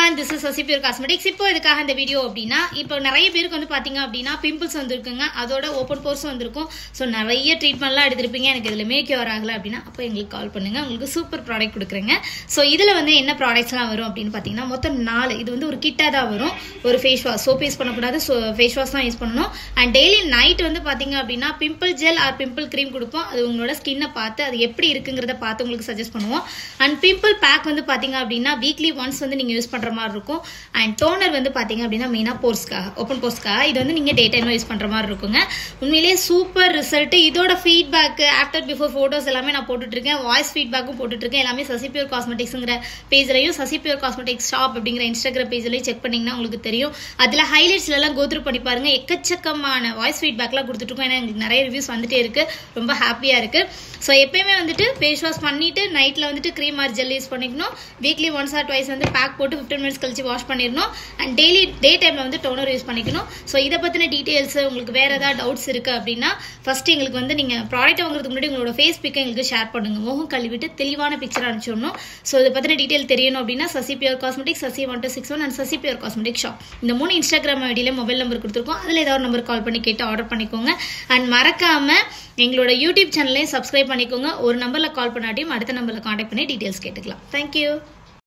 everyone, this is Sasi Pure Cosmetics. இப்போ இதுக்காக இந்த வீடியோ அப்படினா இப்போ நிறைய பேருக்கு வந்து பாத்தீங்க அப்படினா பிம்பிள்ஸ் வந்திருக்குங்க அதோட ஓபன் போர்ஸ் வந்திருக்கும் சோ நிறைய ட்ரீட்மென்ட்லாம் எடுத்துருப்பீங்க எனக்கு இதுலமே கியூர் ஆகல அப்படினா அப்ப எங்களுக்கு கால் பண்ணுங்க உங்களுக்கு சூப்பர் ப்ராடக்ட் கொடுக்குறேங்க சோ இதுல வந்து என்ன ப்ராடக்ட்ஸ்லாம் வரும் அப்படினு பாத்தீங்கன்னா மொத்தம் 4 இது வந்து ஒரு கிட்டா தான் வரும் ஒரு ஃபேஸ் வாஷ் சோப் யூஸ் பண்ண கூடாது ஃபேஸ் வாஷ் தான் யூஸ் பண்ணனும் and daily night வந்து பாத்தீங்க அப்படினா pimple gel R pimple cream கொடுப்போம் அது உங்களோட ஸ்கின்னை பார்த்து அது எப்படி இருக்குங்கறத பார்த்து உங்களுக்கு சஜஸ்ட் பண்ணுவோம் and பிம்பிள் பேக் வந்து பாத்தீங்க அப்படினா வீக்லி ஒன்ஸ் வந்து நீங்க யூஸ் பண்ற மாதிரி இருக்கும் and toner வந்து பாத்தீங்க அப்படினா மெயினா போர்ஸ்க்காக ஓபன் போர்ஸ்க்காக இது வந்து நீங்க டே டைம்ல யூஸ் பண்ற மாதிரி இருக்குங்க உண்மையிலேயே சூப்பர் ரிசல்ட் இதோட ஃபீட்பேக் ஆஃப்டர் பிஃபோர் போட்டோஸ் எல்லாமே நான் போட்டுட்டு இருக்கேன் வாய்ஸ் ஃபீட்பேக்கும் போட்டுட்டு இருக்கேன் எல்லாமே சசி பியூர் காஸ்மெட்டிக்ஸ்ங்கற பேஜ்லயும் சசி பியூர் காஸ்மெட்டிக்ஸ் ஷாப் அப்படிங்கற இன்ஸ்டாகிராம் பேஜ்லயும் செக் பண்ணீங்கன்னா உங்களுக்கு தெரியும் அதுல ஹைலைட்ஸ்ல எல்லாம் கோ த்ரூ பண்ணி பாருங்க எக்கச்சக்கமான வாய்ஸ் ஃபீட்பேக்லாம் கொடுத்துட்டு இருக்கோம் ஏன்னா எனக்கு நிறைய ரிவ்யூஸ் வந்துட்டே இருக்கு ரொம்ப ஹாப்பியா இருக்கு சோ எப்பவுமே வந்துட்டு ஃபேஸ் வாஷ் பண்ணிட்டு நைட்ல வந்துட்டு கிரீம் ஆர் ஜெல் யூஸ் பண்ணிக்கணும் வீக்லி ஒன்ஸ் ஆர் ட்வைஸ் வந்து பேக் போட்டு 15 மினிட்ஸ் கழிச்சு வாஷ் பண்ணிரணும் and daily டே டைம்ல வந்து டோனர் யூஸ் பண்ணிக்கணும் சோ இத பத்தின டீடைல்ஸ் உங்களுக்கு வேற ஏதாவது டவுட்ஸ் இருக்கு அப்படினா ஃபர்ஸ்ட் எங்களுக்கு வந்து நீங்க ப்ராடக்ட் வாங்குறதுக்கு முன்னாடி உங்களோட ஃபேஸ் பிக் எங்களுக்கு ஷேர் பண்ணுங்க முகம் கழுவிட்டு தெளிவான பிக்சர் அனுப்பிச்சோம்னோ சோ இத பத்தின டீடைல் தெரியணும் அப்படினா Sasi pure cosmetics Sasi 1261 and Sasi pure cosmetic shop இந்த மூணு இன்ஸ்டாகிராம் ஐடியில மொபைல் நம்பர் கொடுத்திருக்கோம் அதுல ஏதாவது நம்பர் கால் பண்ணி கேட்டு ஆர்டர் பண்ணிக்கோங்க and மறக்காம எங்களோட யூடியூப் சேனலையும் சப்ஸ்கிரைப் பண்ணிக்கோங்க ஒரு நம்பர்ல கால் பண்ணாட்டியும் அடுத்த நம்பர்ல கான்டாக்ட் பண்ணி டீடைல்ஸ் கேட்டுக்கலாம் Thank you